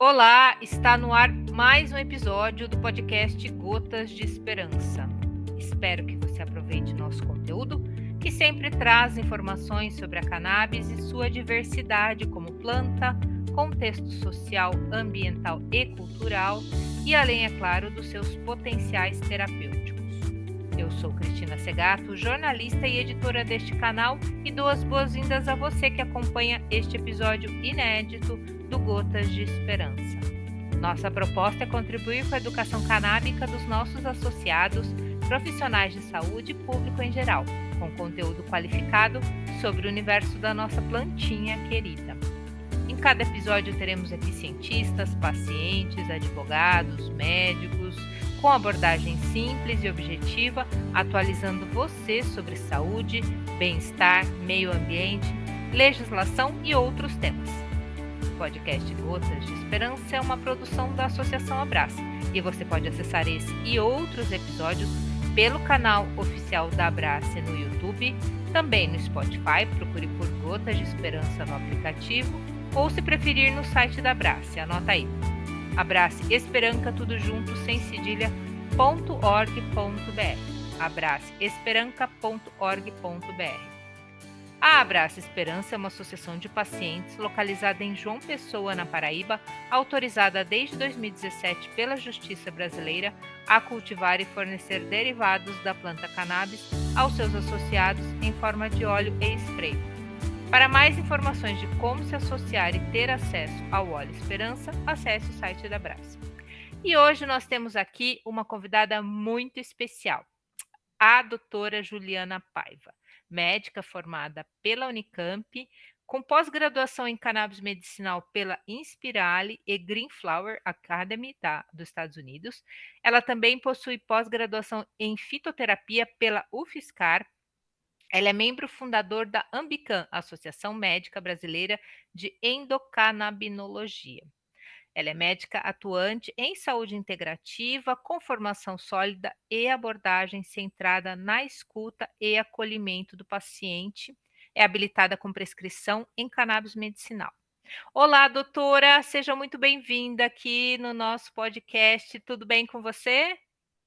Olá, está no ar mais um episódio do podcast Gotas de Esperança. Espero que você aproveite nosso conteúdo, que sempre traz informações sobre a cannabis e sua diversidade como planta, contexto social, ambiental e cultural, e além, é claro, dos seus potenciais terapêuticos. Eu sou Cristina Segato, jornalista e editora deste canal, e dou as boas-vindas a você que acompanha este episódio inédito do Gotas de Esperança. Nossa proposta é contribuir com a educação canábica dos nossos associados, profissionais de saúde e público em geral, com conteúdo qualificado sobre o universo da nossa plantinha querida. Em cada episódio teremos aqui cientistas, pacientes, advogados, médicos, com abordagem simples e objetiva, atualizando você sobre saúde, bem-estar, meio ambiente, legislação e outros temas. O podcast Gotas de Esperança é uma produção da Associação Abrace e você pode acessar esse e outros episódios pelo canal oficial da Abrace no YouTube, também no Spotify, procure por Gotas de Esperança no aplicativo ou, se preferir, no site da Abrace, anota aí, Abrace Esperanca, tudo junto, sem cedilha.org.br, abraceesperanca.org.br. A Abrace Esperança é uma associação de pacientes localizada em João Pessoa, na Paraíba, autorizada desde 2017 pela Justiça Brasileira a cultivar e fornecer derivados da planta cannabis aos seus associados em forma de óleo e spray. Para mais informações de como se associar e ter acesso ao óleo Esperança, acesse o site da Abrace. E hoje nós temos aqui uma convidada muito especial, a doutora Juliana Paiva, médica formada pela Unicamp, com pós-graduação em cannabis medicinal pela Inspirale e Green Flower Academy dos Estados Unidos. Ela também possui pós-graduação em fitoterapia pela UFSCar. Ela é membro fundador da Ambicam, Associação Médica Brasileira de Endocannabinologia. Ela é médica atuante em saúde integrativa, com formação sólida e abordagem centrada na escuta e acolhimento do paciente. É habilitada com prescrição em cannabis medicinal. Olá, doutora, seja muito bem-vinda aqui no nosso podcast. Tudo bem com você?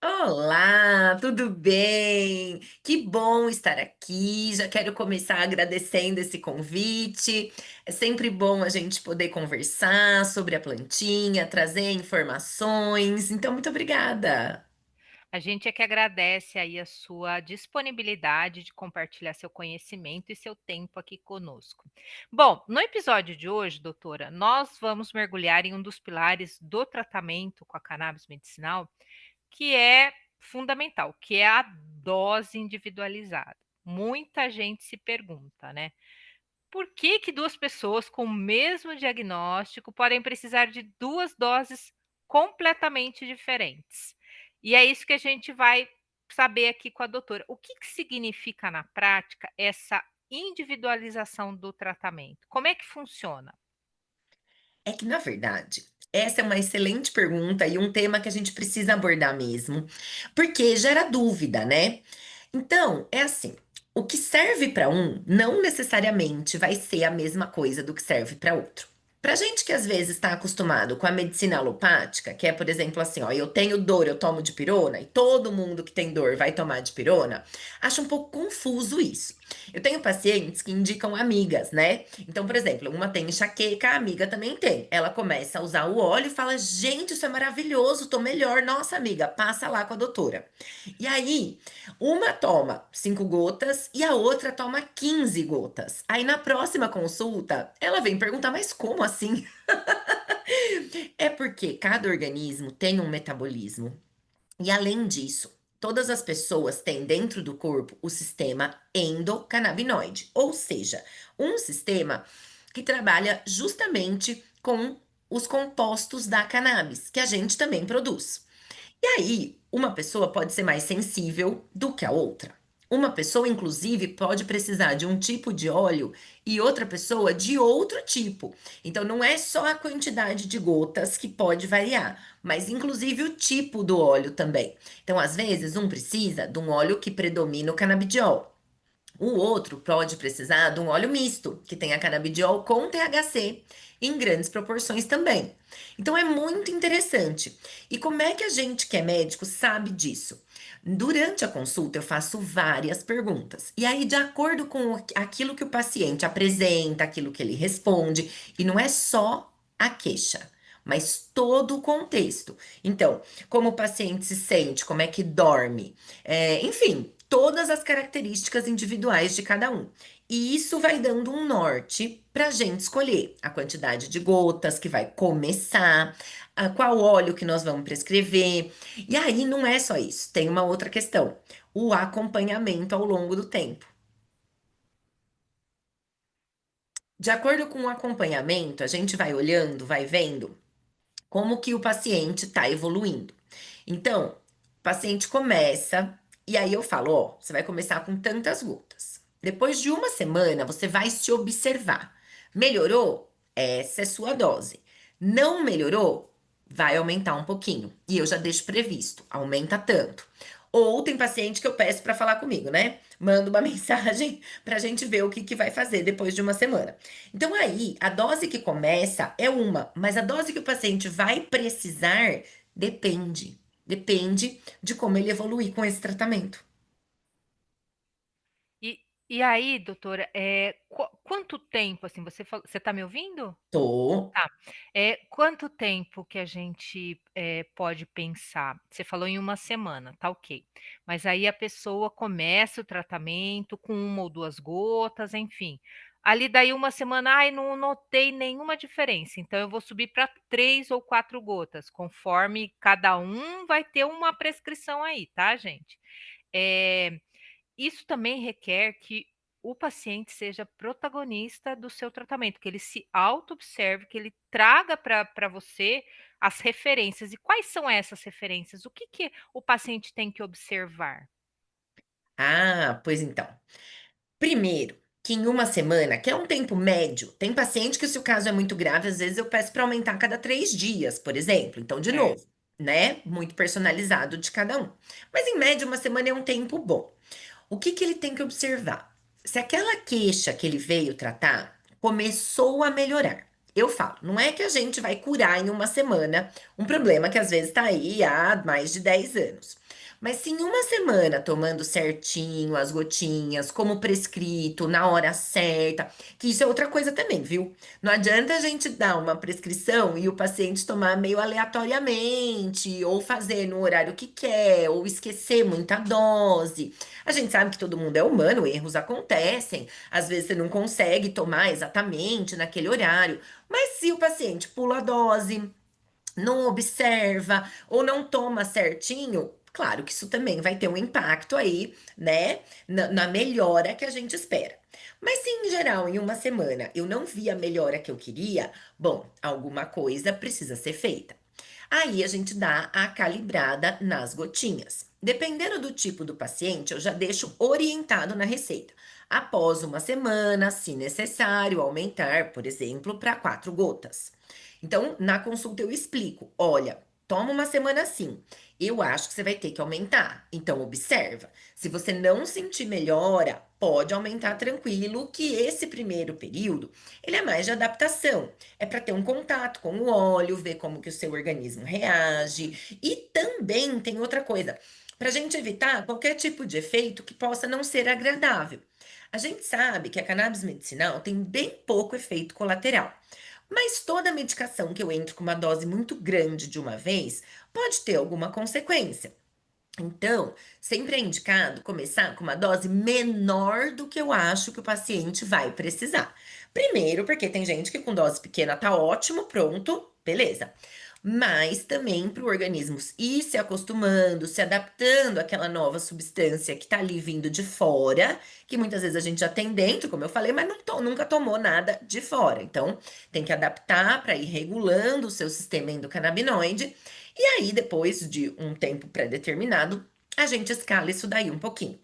Olá, tudo bem? Que bom estar aqui. Já quero começar agradecendo esse convite. É sempre bom a gente poder conversar sobre a plantinha, trazer informações. Então, muito obrigada. A gente é que agradece aí a sua disponibilidade de compartilhar seu conhecimento e seu tempo aqui conosco. Bom, no episódio de hoje, doutora, nós vamos mergulhar em um dos pilares do tratamento com a cannabis medicinal, que é fundamental, que é a dose individualizada. Muita gente se pergunta, né? Por que que duas pessoas com o mesmo diagnóstico podem precisar de duas doses completamente diferentes? E é isso que a gente vai saber aqui com a doutora. O que que significa na prática essa individualização do tratamento? Como é que funciona? É que, na verdade, essa é uma excelente pergunta e um tema que a gente precisa abordar mesmo, porque gera dúvida, né? Então, é assim, o que serve para um não necessariamente vai ser a mesma coisa do que serve para outro. Pra gente que às vezes está acostumado com a medicina alopática, que é, por exemplo, assim, ó, eu tenho dor, eu tomo dipirona, e todo mundo que tem dor vai tomar dipirona, acho um pouco confuso isso. Eu tenho pacientes que indicam amigas, né? Então, por exemplo, uma tem enxaqueca, a amiga também tem. Ela começa a usar o óleo e fala: gente, isso é maravilhoso, tô melhor. Nossa, amiga, passa lá com a doutora. E aí, uma toma 5 gotas e a outra toma 15 gotas. Aí na próxima consulta, ela vem perguntar: mas como assim? É porque cada organismo tem um metabolismo. E além disso, todas as pessoas têm dentro do corpo o sistema endocannabinoide, ou seja, um sistema que trabalha justamente com os compostos da cannabis, que a gente também produz. E aí, uma pessoa pode ser mais sensível do que a outra. Uma pessoa, inclusive, pode precisar de um tipo de óleo e outra pessoa de outro tipo. Então, não é só a quantidade de gotas que pode variar, mas inclusive o tipo do óleo também. Então, às vezes, um precisa de um óleo que predomina o canabidiol. O outro pode precisar de um óleo misto, que tenha canabidiol com THC em grandes proporções também. Então é muito interessante. E como é que a gente que é médico sabe disso? Durante a consulta, eu faço várias perguntas. E aí, de acordo com aquilo que o paciente apresenta, aquilo que ele responde, e não é só a queixa, mas todo o contexto. Então, como o paciente se sente, como é que dorme, enfim, todas as características individuais de cada um. E isso vai dando um norte para a gente escolher a quantidade de gotas que vai começar, qual óleo que nós vamos prescrever. E aí não é só isso, tem uma outra questão: o acompanhamento ao longo do tempo. De acordo com o acompanhamento, a gente vai olhando, vai vendo como que o paciente está evoluindo. Então, o paciente começa, e aí eu falo, ó, você vai começar com tantas gotas. Depois de uma semana, você vai se observar. Melhorou? Essa é sua dose. Não melhorou? Vai aumentar um pouquinho. E eu já deixo previsto, aumenta tanto. Ou tem paciente que eu peço para falar comigo, né? Mando uma mensagem para a gente ver o que, que vai fazer depois de uma semana. Então, aí, a dose que começa é uma, mas a dose que o paciente vai precisar depende. Depende de como ele evoluir com esse tratamento. E, e aí, doutora, quanto tempo, assim, você está me ouvindo? Tô. Tá. Quanto tempo que a gente, pode pensar? Você falou em uma semana, tá ok. Mas aí a pessoa começa o tratamento com uma ou 2 gotas, enfim. Ali daí uma semana: "Ai, não notei nenhuma diferença, então eu vou subir para 3 ou 4 gotas", conforme cada um vai ter uma prescrição aí, tá, gente? Eh Isso também requer que o paciente seja protagonista do seu tratamento, que ele se auto-observe, que ele traga para você as referências. E quais são essas referências? O que que o paciente tem que observar? Ah, pois então. Primeiro, que em uma semana, que é um tempo médio, tem paciente que, se o caso é muito grave, às vezes eu peço para aumentar a cada 3 dias, por exemplo. Então, de Certo. novo, né? Muito personalizado de cada um. Mas em média, uma semana é um tempo bom. O que que ele tem que observar? Se aquela queixa que ele veio tratar começou a melhorar. Eu falo, não é que a gente vai curar em uma semana um problema que às vezes está aí há mais de 10 anos. Mas se em uma semana, tomando certinho as gotinhas, como prescrito, na hora certa, que isso é outra coisa também, viu? Não adianta a gente dar uma prescrição e o paciente tomar meio aleatoriamente, ou fazer no horário que quer, ou esquecer muita dose. A gente sabe que todo mundo é humano, erros acontecem. Às vezes você não consegue tomar exatamente naquele horário. Mas se o paciente pula a dose, não observa ou não toma certinho, claro que isso também vai ter um impacto aí, né, na melhora que a gente espera. Mas se em geral, em uma semana, eu não vi a melhora que eu queria, bom, alguma coisa precisa ser feita. Aí a gente dá a calibrada nas gotinhas. Dependendo do tipo do paciente, eu já deixo orientado na receita. Após uma semana, se necessário, aumentar, por exemplo, para 4 gotas. Então, na consulta eu explico: olha, toma uma semana assim. Eu acho que você vai ter que aumentar. Então, observa. Se você não sentir melhora, pode aumentar tranquilo, que esse primeiro período, ele é mais de adaptação. É para ter um contato com o óleo, ver como que o seu organismo reage. E também tem outra coisa, para a gente evitar qualquer tipo de efeito que possa não ser agradável. A gente sabe que a cannabis medicinal tem bem pouco efeito colateral. Mas toda medicação que eu entro com uma dose muito grande de uma vez pode ter alguma consequência. Então, sempre é indicado começar com uma dose menor do que eu acho que o paciente vai precisar. Primeiro, porque tem gente que com dose pequena tá ótimo, pronto, beleza. Mas também para o organismo ir se acostumando, se adaptando àquela nova substância que tá ali vindo de fora, que muitas vezes a gente já tem dentro, como eu falei, mas nunca tomou nada de fora. Então, tem que adaptar para ir regulando o seu sistema endocannabinoide. E aí, depois de um tempo pré-determinado, a gente escala isso daí um pouquinho.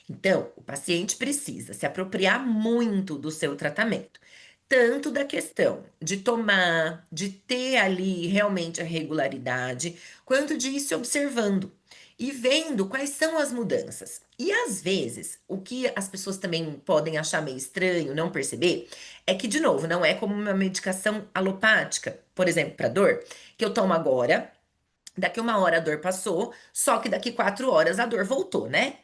Então, o paciente precisa se apropriar muito do seu tratamento, tanto da questão de tomar, de ter ali realmente a regularidade, quanto de ir se observando. e vendo quais são as mudanças. E às vezes, o que as pessoas também podem achar meio estranho, não perceber, é que, de novo, não é como uma medicação alopática, por exemplo, para dor, que eu tomo agora, daqui uma hora a dor passou, só que daqui 4 horas a dor voltou, né?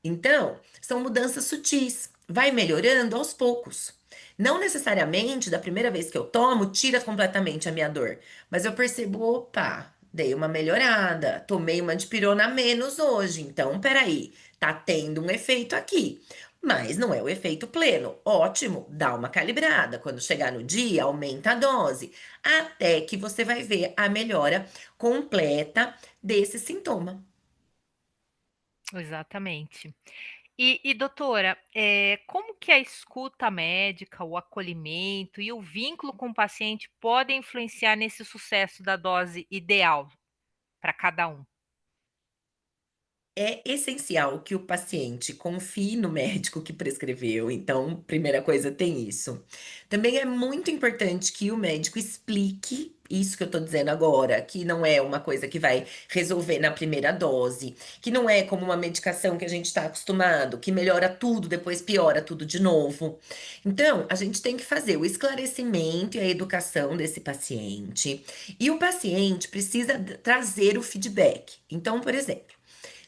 Então, são mudanças sutis, vai melhorando aos poucos. Não necessariamente da primeira vez que eu tomo, tira completamente a minha dor, mas eu percebo, opa, dei uma melhorada, tomei uma dipirona a menos hoje, então peraí, tá tendo um efeito aqui. Mas não é o efeito pleno. Ótimo, dá uma calibrada. Quando chegar no dia, aumenta a dose, até que você vai ver a melhora completa desse sintoma. Exatamente. E doutora, como que a escuta médica, o acolhimento e o vínculo com o paciente podem influenciar nesse sucesso da dose ideal para cada um? É essencial que o paciente confie no médico que prescreveu, então, primeira coisa tem isso. Também é muito importante que o médico explique isso que eu tô dizendo agora, que não é uma coisa que vai resolver na primeira dose, que não é como uma medicação que a gente está acostumado, que melhora tudo, depois piora tudo de novo. Então, a gente tem que fazer o esclarecimento e a educação desse paciente, e o paciente precisa trazer o feedback. Então, por exemplo,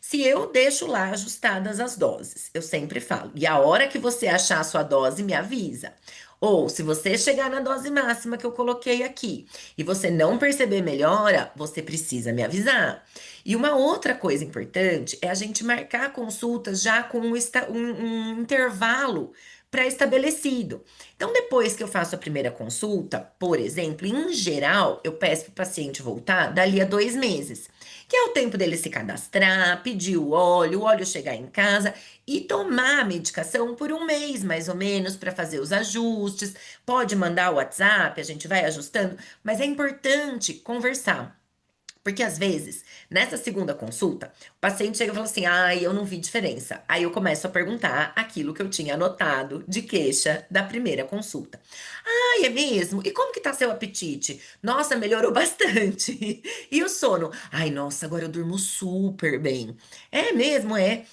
se eu deixo lá ajustadas as doses, eu sempre falo, e a hora que você achar a sua dose, me avisa. Ou se você chegar na dose máxima que eu coloquei aqui e você não perceber melhora, você precisa me avisar. E uma outra coisa importante é a gente marcar consultas já com um intervalo pré-estabelecido. Então, depois que eu faço a primeira consulta, por exemplo, em geral, eu peço para o paciente voltar dali a 2 meses, que é o tempo dele se cadastrar, pedir o óleo chegar em casa e tomar a medicação por um mês, mais ou menos, para fazer os ajustes. Pode mandar o WhatsApp, a gente vai ajustando, mas é importante conversar. Porque às vezes, nessa segunda consulta, o paciente chega e fala assim: ai, eu não vi diferença. Aí eu começo a perguntar aquilo que eu tinha anotado de queixa da primeira consulta. Ai, é mesmo? E como que tá seu apetite? Nossa, melhorou bastante. E o sono? Ai, nossa, agora eu durmo super bem. É mesmo, é?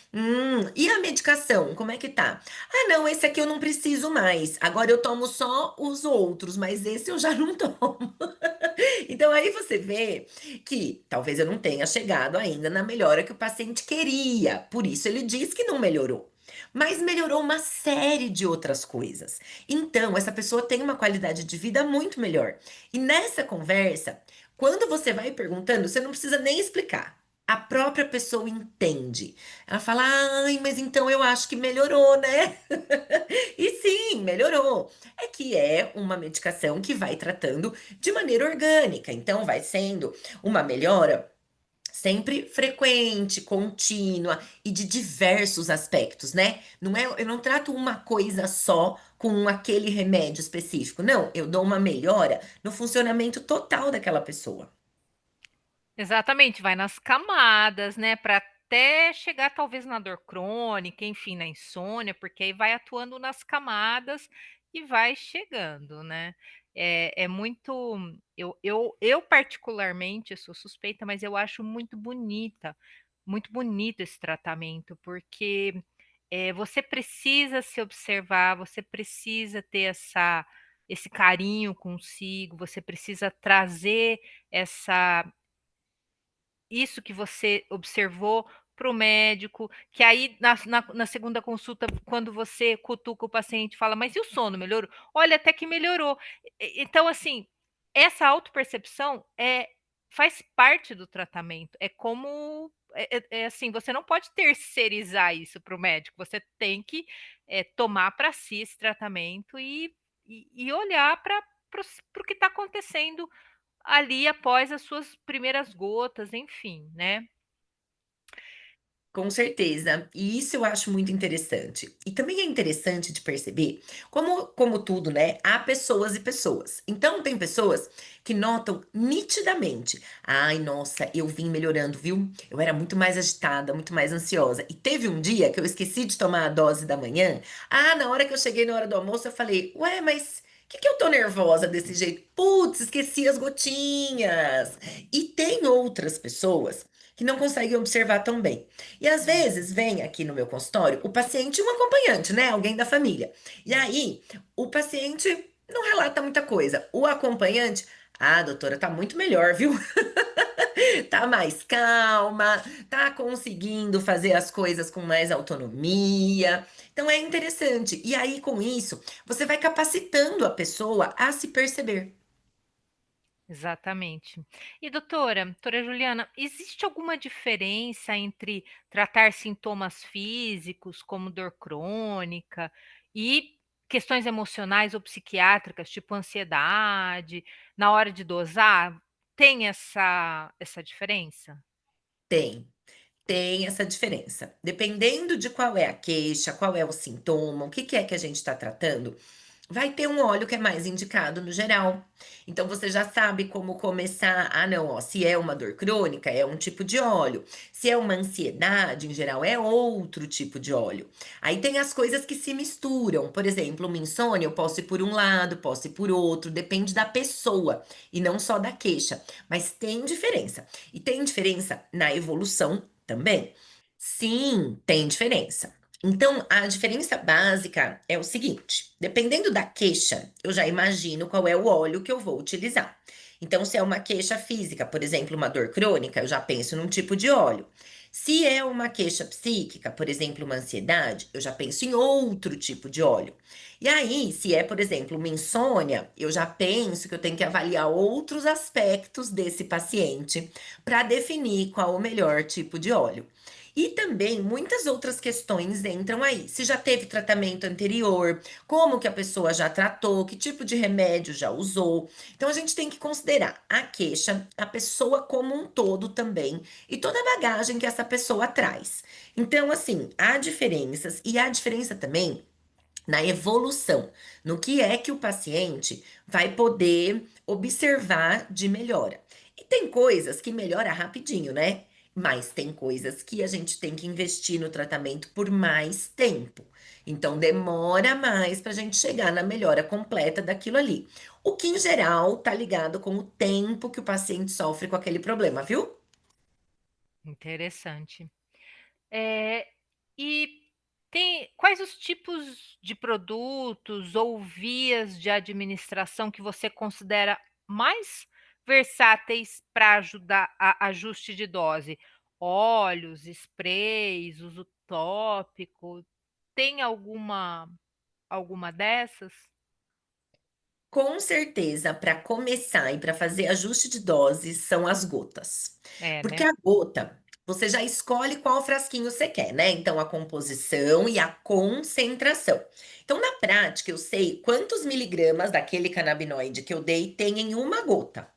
E a medicação, como é que tá? Ah, não, esse aqui eu não preciso mais. Agora eu tomo só os outros, mas esse eu já não tomo. Então aí você vê que talvez eu não tenha chegado ainda na melhora que o paciente queria, por isso ele diz que não melhorou. Mas melhorou uma série de outras coisas. Então, essa pessoa tem uma qualidade de vida muito melhor. E nessa conversa, quando você vai perguntando, você não precisa nem explicar. A própria pessoa entende. Ela fala: ai, mas então eu acho que melhorou, né? E sim, melhorou. É que é uma medicação que vai tratando de maneira orgânica, então vai sendo uma melhora sempre frequente, contínua e de diversos aspectos, né? Não é, eu não trato uma coisa só com aquele remédio específico. Não, eu dou uma melhora no funcionamento total daquela pessoa. Exatamente, vai nas camadas, né, para até chegar talvez na dor crônica, enfim, na insônia, porque aí vai atuando nas camadas e vai chegando, né. É muito eu particularmente, eu sou suspeita, mas eu acho muito bonito esse tratamento, porque, você precisa se observar, você precisa ter esse carinho consigo, você precisa trazer essa isso que você observou para o médico, que aí na segunda consulta, quando você cutuca o paciente, fala: "Mas e o sono, melhorou?". "Olha, até que melhorou". Então, assim, essa autopercepção, faz parte do tratamento, é como assim, você não pode terceirizar isso para o médico, você tem que, tomar para si esse tratamento e olhar para o que está acontecendo ali após as suas primeiras gotas, enfim, né. Com certeza, e isso eu acho muito interessante. E também é interessante de perceber, como tudo, né, há pessoas e pessoas. Então tem pessoas que notam nitidamente: "Ai, nossa, eu vim melhorando, viu? Eu era muito mais agitada, muito mais ansiosa, e teve um dia que eu esqueci de tomar a dose da manhã. Ah, na hora que eu cheguei na hora do almoço, eu falei: ué, mas que eu tô nervosa desse jeito? Putz, esqueci as gotinhas". E tem outras pessoas que não conseguem observar tão bem. E às vezes vem aqui no meu consultório o paciente e um acompanhante, né? Alguém da família. E aí, o paciente não relata muita coisa. O acompanhante, ah, doutora, tá muito melhor, viu? Tá mais calma, tá conseguindo fazer as coisas com mais autonomia. Então é interessante. E aí, com isso, você vai capacitando a pessoa a se perceber. Exatamente. E doutora Juliana, existe alguma diferença entre tratar sintomas físicos, como dor crônica, e questões emocionais ou psiquiátricas, tipo ansiedade, na hora de dosar? Tem essa diferença? Tem. Tem essa diferença. Dependendo de qual é a queixa, qual é o sintoma, o que que é que a gente está tratando, vai ter um óleo que é mais indicado no geral. Então você já sabe como começar. Ah, não, ó, se é uma dor crônica, é um tipo de óleo. Se é uma ansiedade, em geral, é outro tipo de óleo. Aí tem as coisas que se misturam. Por exemplo, uma insônia, eu posso ir por um lado, posso ir por outro, depende da pessoa e não só da queixa. Mas tem diferença. E tem diferença na evolução também. Sim, tem diferença. Então, a diferença básica é o seguinte: dependendo da queixa, eu já imagino qual é o óleo que eu vou utilizar. Então, se é uma queixa física, por exemplo, uma dor crônica, eu já penso num tipo de óleo. Se é uma queixa psíquica, por exemplo, uma ansiedade, eu já penso em outro tipo de óleo. E aí, se é, por exemplo, uma insônia, eu já penso que eu tenho que avaliar outros aspectos desse paciente para definir qual o melhor tipo de óleo. E também muitas outras questões entram aí. Se já teve tratamento anterior, como que a pessoa já tratou, que tipo de remédio já usou. Então a gente tem que considerar a queixa, a pessoa como um todo também e toda a bagagem que essa pessoa traz. Então, assim, há diferenças e há diferença também na evolução, no que é que o paciente vai poder observar de melhora. E tem coisas que melhora rapidinho, né? Mas tem coisas que a gente tem que investir no tratamento por mais tempo. Então demora mais para a gente chegar na melhora completa daquilo ali. O que em geral tá ligado com o tempo que o paciente sofre com aquele problema, viu? Interessante. Eh, e quais os tipos de produtos ou vias de administração que você considera mais versáteis para ajudar a ajuste de dose? Óleos, sprays, uso tópico, tem alguma dessas? Com certeza, para começar e para fazer ajuste de doses são as gotas. É, Porque né? a gota, você já escolhe qual frasquinho você quer, né? Então, a composição e a concentração. Então, na prática, eu sei quantos miligramas daquele canabinoide que eu dei tem em uma gota.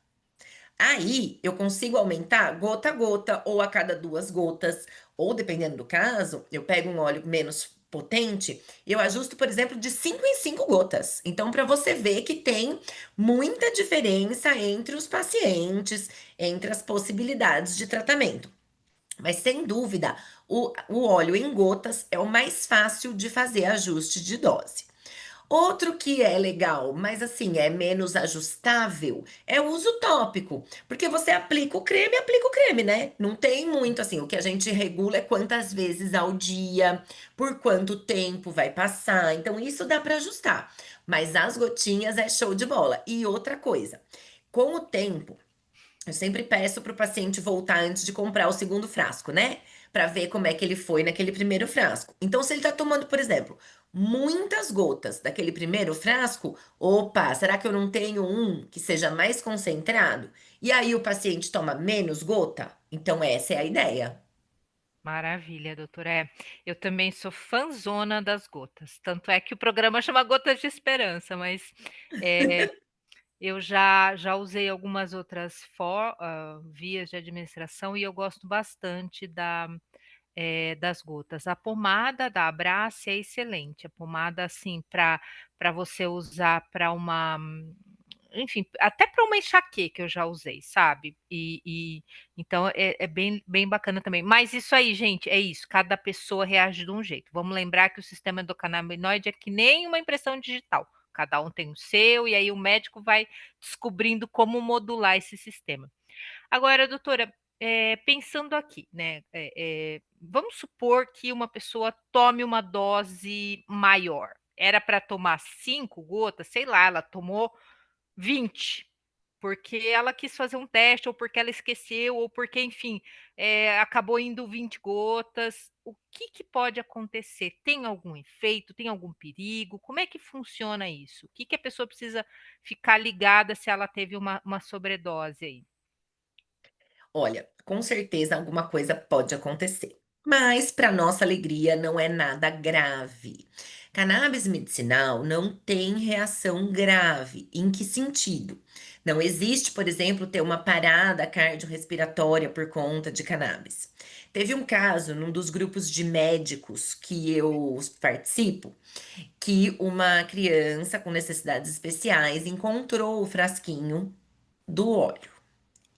Aí eu consigo aumentar gota a gota ou a cada 2 gotas, ou dependendo do caso, eu pego um óleo menos potente e eu ajusto, por exemplo, de 5 em 5 gotas. Então, para você ver que tem muita diferença entre os pacientes, entre as possibilidades de tratamento. Mas sem dúvida, o óleo em gotas é o mais fácil de fazer ajuste de dose. Outro que é legal, mas assim, é menos ajustável, é o uso tópico. Porque você aplica o creme, né? Não tem muito assim. O que a gente regula é quantas vezes ao dia, por quanto tempo vai passar. Então, isso dá para ajustar. Mas as gotinhas é show de bola. E outra coisa, com o tempo. Eu sempre peço para o paciente voltar antes de comprar o segundo frasco, né? Para ver como é que ele foi naquele primeiro frasco. Então, se ele está tomando, por exemplo, muitas gotas daquele primeiro frasco, opa, será que eu não tenho um que seja mais concentrado? E aí o paciente toma menos gota? Então, essa é a ideia. Maravilha, doutora. É, eu também sou fãzona das gotas. Tanto é que o programa chama Gotas de Esperança, mas eh, eu já usei algumas outras vias de administração e eu gosto bastante das gotas. A pomada da Abrace é excelente. A pomada, assim, para você usar para uma, enfim, até para uma enxaqueca eu já usei, sabe? E então é bem bacana também. Mas isso aí, gente, é isso. Cada pessoa reage de um jeito. Vamos lembrar que o sistema endocannabinoide é que nem uma impressão digital. Cada um tem o seu, e aí o médico vai descobrindo como modular esse sistema. Agora, doutora, Pensando aqui, né, vamos supor que uma pessoa tome uma dose maior. Era para tomar 5 gotas, sei lá, ela tomou 20, porque ela quis fazer um teste, ou porque ela esqueceu, ou porque, enfim, acabou indo 20 gotas. O que que pode acontecer? Tem algum efeito? Tem algum perigo? Como é que funciona isso? O que que a pessoa precisa ficar ligada se ela teve uma sobredose aí? Olha, com certeza alguma coisa pode acontecer, mas para nossa alegria não é nada grave. Cannabis medicinal não tem reação grave. Em que sentido? Não existe, por exemplo, ter uma parada cardiorrespiratória por conta de cannabis. Teve um caso num dos grupos de médicos que eu participo, que uma criança com necessidades especiais encontrou o frasquinho do óleo.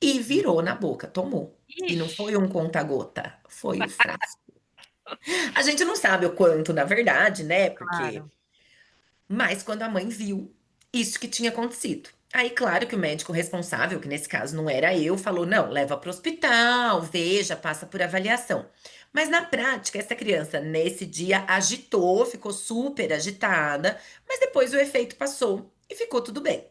E virou na boca, tomou. E não Ixi, foi um conta-gota, foi o frasco. A gente não sabe o quanto, na verdade, né? Porque. claro. Mas quando a mãe viu, isso que tinha acontecido. Aí, claro que o médico responsável, que nesse caso não era eu, falou: não, leva para o hospital, veja, passa por avaliação. Mas na prática, essa criança, nesse dia, agitou, ficou super agitada, mas depois o efeito passou e ficou tudo bem.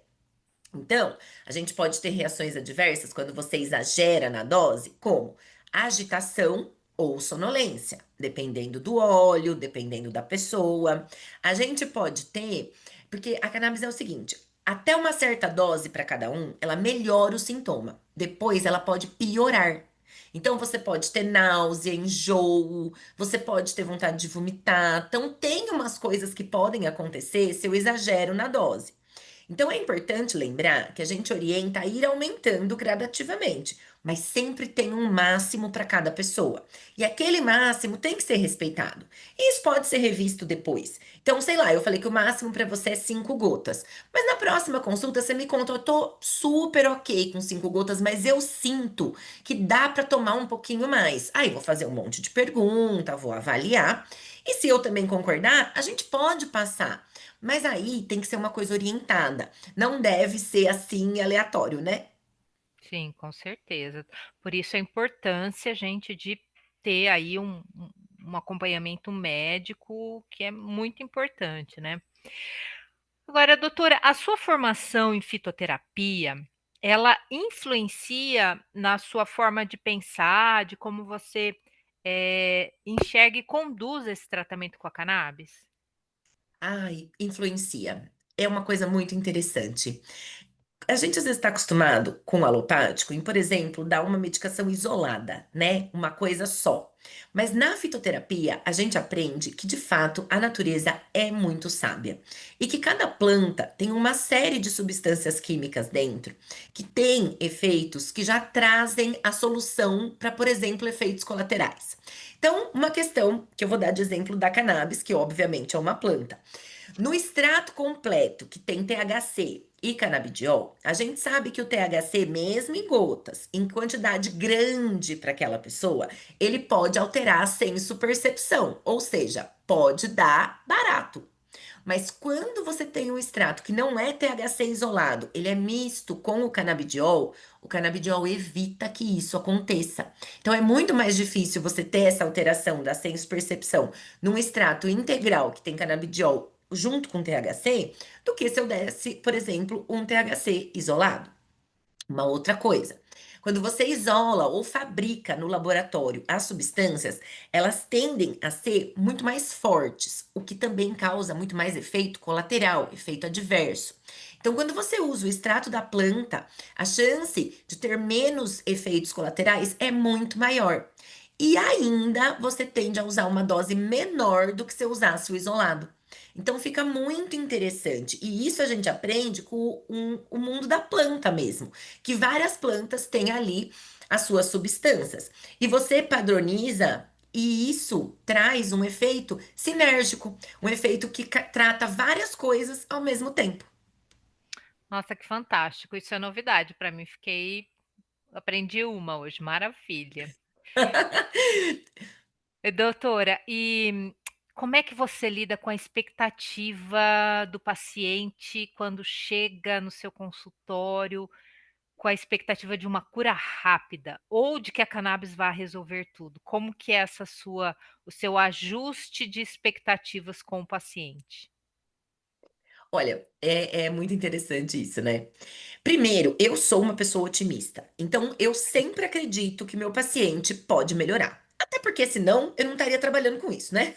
Então, a gente pode ter reações adversas quando você exagera na dose, como agitação ou sonolência, dependendo do óleo, dependendo da pessoa. A gente pode ter, porque a cannabis é o seguinte, até uma certa dose para cada um, ela melhora o sintoma. Depois ela pode piorar. Então você pode ter náusea, enjoo, você pode ter vontade de vomitar. Então tem umas coisas que podem acontecer se eu exagero na dose. Então é importante lembrar que a gente orienta a ir aumentando gradativamente, mas sempre tem um máximo para cada pessoa. E aquele máximo tem que ser respeitado. E isso pode ser revisto depois. Então, sei lá, eu falei que o máximo para você é 5 gotas. Mas na próxima consulta você me conta, eu tô super ok com 5 gotas, mas eu sinto que dá para tomar um pouquinho mais. Aí vou fazer um monte de pergunta, vou avaliar. E se eu também concordar, a gente pode passar. Mas aí tem que ser uma coisa orientada. Não deve ser assim aleatório, né? Sim, com certeza. Por isso a importância, gente, de ter aí um acompanhamento médico, que é muito importante, né. Agora, doutora, a sua formação em fitoterapia, ela influencia na sua forma de pensar, de como você, enxerga e conduz esse tratamento com a cannabis? Ai, influencia. É uma coisa muito interessante. A gente às vezes está acostumado com o alopático em, por exemplo, dar uma medicação isolada, né? Uma coisa só. Mas na fitoterapia, a gente aprende que, de fato, a natureza é muito sábia e que cada planta tem uma série de substâncias químicas dentro que tem efeitos que já trazem a solução para, por exemplo, efeitos colaterais. Então, uma questão que eu vou dar de exemplo da cannabis, que obviamente é uma planta. No extrato completo, que tem THC e canabidiol, a gente sabe que o THC, mesmo em gotas, em quantidade grande para aquela pessoa, ele pode alterar a senso-percepção, ou seja, pode dar barato. Mas quando você tem um extrato que não é THC isolado, ele é misto com o canabidiol evita que isso aconteça. Então é muito mais difícil você ter essa alteração da senso-percepção num extrato integral que tem canabidiol junto com THC, do que se eu desse, por exemplo, um THC isolado. Uma outra coisa, quando você isola ou fabrica no laboratório as substâncias, elas tendem a ser muito mais fortes, o que também causa muito mais efeito colateral, efeito adverso. Então, quando você usa o extrato da planta, a chance de ter menos efeitos colaterais é muito maior. E ainda você tende a usar uma dose menor do que se eu usasse o isolado. Então fica muito interessante. E isso a gente aprende com o mundo da planta mesmo, que várias plantas têm ali as suas substâncias. E você padroniza, e isso traz um efeito sinérgico, um efeito que trata várias coisas ao mesmo tempo. Nossa, que fantástico, isso é novidade para mim, aprendi uma hoje, maravilha. Doutora, e como é que você lida com a expectativa do paciente quando chega no seu consultório com a expectativa de uma cura rápida ou de que a cannabis vá resolver tudo? Como que é essa sua o seu ajuste de expectativas com o paciente? Olha, é muito interessante isso, né. Primeiro, eu sou uma pessoa otimista, então eu sempre acredito que meu paciente pode melhorar. Até porque senão eu não estaria trabalhando com isso, né.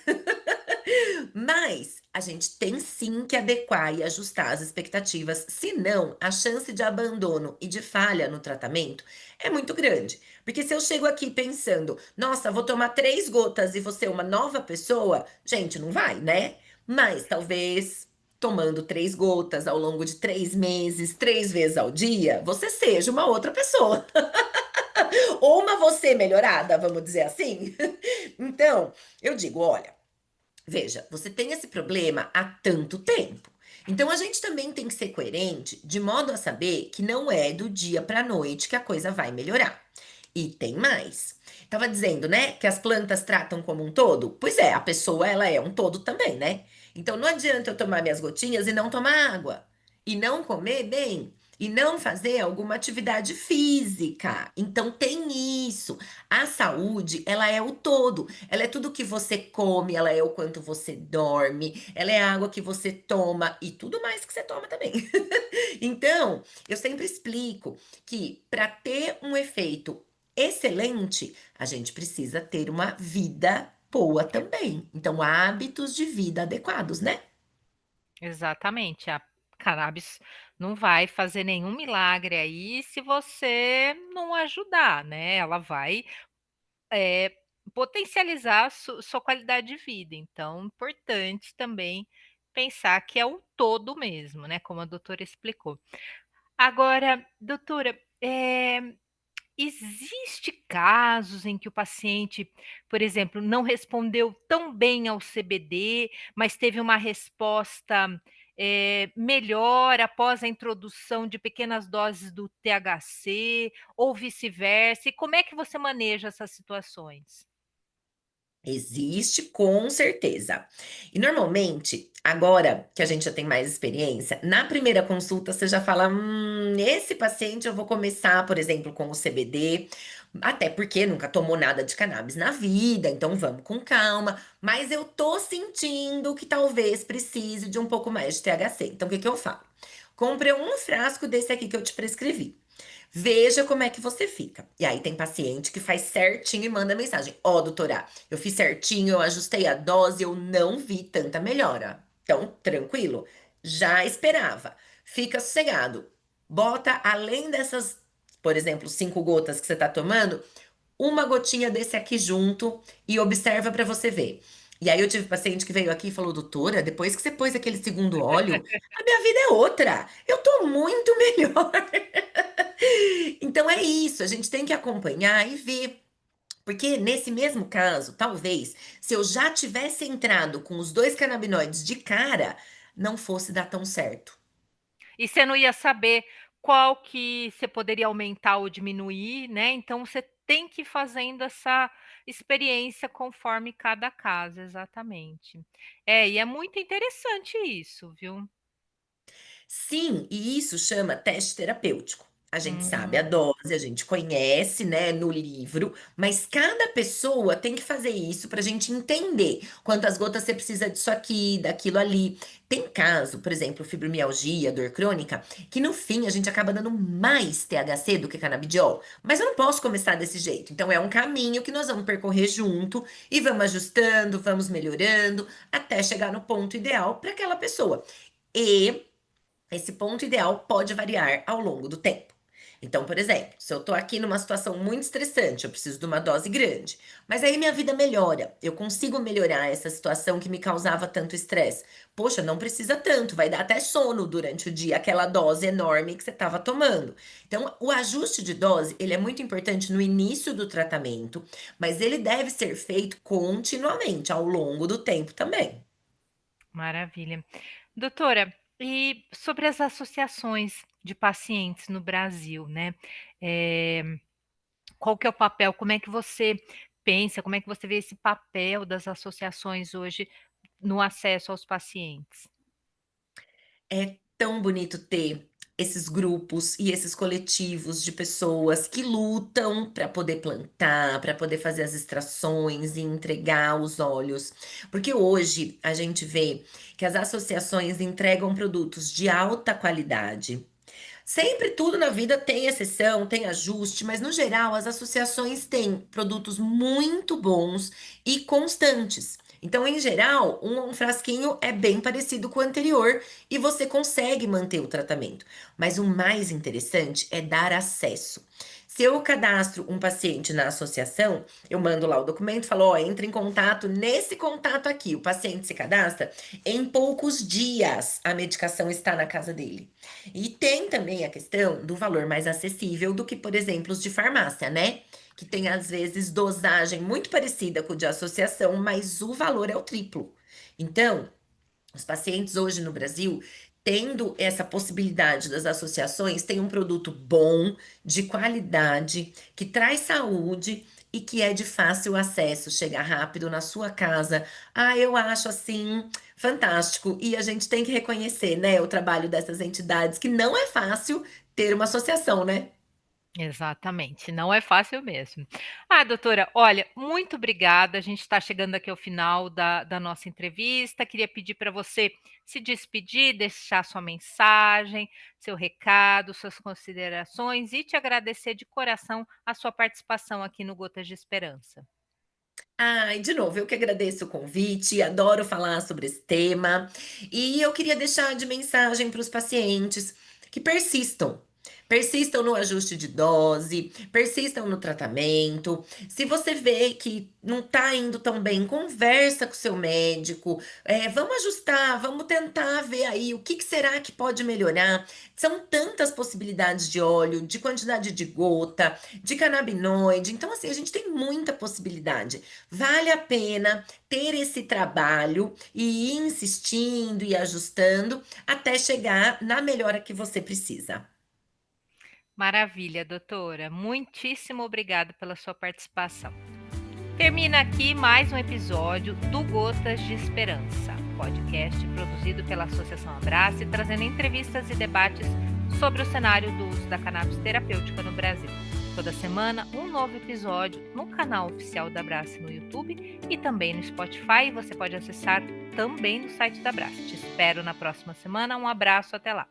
Mas a gente tem sim que adequar e ajustar as expectativas, senão a chance de abandono e de falha no tratamento é muito grande. Porque se eu chego aqui pensando, nossa, vou tomar 3 gotas e vou ser uma nova pessoa, gente, não vai, né? Mas talvez tomando 3 gotas ao longo de 3 meses, 3 vezes ao dia, você seja uma outra pessoa. Ou uma você melhorada, vamos dizer assim. Então, eu digo, olha. Veja, você tem esse problema há tanto tempo. Então a gente também tem que ser coerente, de modo a saber que não é do dia para a noite que a coisa vai melhorar. E tem mais. Tava dizendo, né, que as plantas tratam como um todo? Pois é, a pessoa ela é um todo também, né? Então não adianta eu tomar minhas gotinhas e não tomar água, e não comer bem, e não fazer alguma atividade física. Então tem isso. A saúde, ela é o todo. Ela é tudo que você come, ela é o quanto você dorme, ela é a água que você toma e tudo mais que você toma também. Então, eu sempre explico que para ter um efeito excelente, a gente precisa ter uma vida boa também. Então, hábitos de vida adequados, né? Exatamente, a cannabis não vai fazer nenhum milagre aí se você não ajudar, né, ela vai, eh, potencializar a sua qualidade de vida, então importante também pensar que é o todo mesmo, né, como a doutora explicou. Agora, doutora, existe casos em que o paciente, por exemplo, não respondeu tão bem ao CBD, mas teve uma resposta, melhor após a introdução de pequenas doses do THC ou vice-versa, e como é que você maneja essas situações? Existe, com certeza. E normalmente, agora que a gente já tem mais experiência, na primeira consulta você já fala: esse paciente eu vou começar, por exemplo, com o CBD, até porque nunca tomou nada de cannabis na vida, então vamos com calma. Mas eu tô sentindo que talvez precise de um pouco mais de THC. Então, o que que eu falo? Compre um frasco desse aqui que eu te prescrevi. Veja como é que você fica. E aí tem paciente que faz certinho e manda mensagem: Ó, doutora, eu fiz certinho, eu ajustei a dose, eu não vi tanta melhora. Então, tranquilo. Já esperava. Fica sossegado. Bota além dessas, por exemplo, 5 gotas que você tá tomando, uma gotinha desse aqui junto e observa para você ver. E aí eu tive paciente que veio aqui e falou: doutora, depois que você pôs aquele segundo óleo, a minha vida é outra. Eu tô muito melhor. Então é isso, a gente tem que acompanhar e ver. Porque nesse mesmo caso, talvez, se eu já tivesse entrado com os 2 canabinoides de cara, não fosse dar tão certo. E você não ia saber qual que você poderia aumentar ou diminuir, né, então você tem que ir fazendo essa experiência conforme cada caso, exatamente. É, e é muito interessante isso, viu. Sim, e isso chama teste terapêutico. A gente sabe a Hum. dose, a gente conhece, né, no livro, mas cada pessoa tem que fazer isso para a gente entender quantas gotas você precisa disso aqui, daquilo ali. Tem caso, por exemplo, fibromialgia, dor crônica, que no fim a gente acaba dando mais THC do que canabidiol. Mas eu não posso começar desse jeito. Então é um caminho que nós vamos percorrer junto e vamos ajustando, vamos melhorando até chegar no ponto ideal para aquela pessoa. E esse ponto ideal pode variar ao longo do tempo. Então, por exemplo, se eu tô aqui numa situação muito estressante, eu preciso de uma dose grande, mas aí minha vida melhora, eu consigo melhorar essa situação que me causava tanto estresse. Poxa, não precisa tanto, vai dar até sono durante o dia, aquela dose enorme que você estava tomando. Então, o ajuste de dose, ele é muito importante no início do tratamento, mas ele deve ser feito continuamente, ao longo do tempo também. Maravilha. Doutora, e sobre as associações de pacientes no Brasil, né, eh, qual que é o papel? Como é que você pensa, como é que você vê esse papel das associações hoje no acesso aos pacientes? É tão bonito ter esses grupos e esses coletivos de pessoas que lutam para poder plantar, para poder fazer as extrações e entregar os óleos. Porque hoje a gente vê que as associações entregam produtos de alta qualidade. Sempre tudo na vida tem exceção, tem ajuste, mas no geral as associações têm produtos muito bons e constantes. Então, em geral, um frasquinho é bem parecido com o anterior e você consegue manter o tratamento. Mas o mais interessante é dar acesso. Se eu cadastro um paciente na associação, eu mando lá o documento, falo, ó, entra em contato nesse contato aqui. O paciente se cadastra, em poucos dias a medicação está na casa dele. E tem também a questão do valor mais acessível do que, por exemplo, os de farmácia, né? Que tem às vezes dosagem muito parecida com o de associação, mas o valor é o triplo. Então, os pacientes hoje no Brasil, tendo essa possibilidade das associações, têm um produto bom, de qualidade, que traz saúde e que é de fácil acesso, chega rápido na sua casa. Ah, eu acho assim fantástico. E a gente tem que reconhecer, né, o trabalho dessas entidades, que não é fácil ter uma associação, né? Exatamente, não é fácil mesmo. Ah, doutora, olha, muito obrigada. A gente está chegando aqui ao final da nossa entrevista. Queria pedir para você se despedir, deixar sua mensagem, seu recado, suas considerações e te agradecer de coração a sua participação aqui no Gotas de Esperança. Ai, de novo, eu que agradeço o convite, adoro falar sobre esse tema. E eu queria deixar de mensagem para os pacientes que persistam. Persistam no ajuste de dose, persistam no tratamento. Se você vê que não está indo tão bem, conversa com o seu médico. Vamos ajustar, vamos tentar ver aí o que que será que pode melhorar. São tantas possibilidades de óleo, de quantidade de gota, de canabinoide. Então, assim, a gente tem muita possibilidade. Vale a pena ter esse trabalho e ir insistindo e ajustando até chegar na melhora que você precisa. Maravilha, doutora. Muitíssimo obrigada pela sua participação. Termina aqui mais um episódio do Gotas de Esperança, podcast produzido pela Associação Abrace, trazendo entrevistas e debates sobre o cenário do uso da cannabis terapêutica no Brasil. Toda semana, um novo episódio no canal oficial da Abrace no YouTube e também no Spotify. Você pode acessar também no site da Abrace. Te espero na próxima semana. Um abraço, até lá.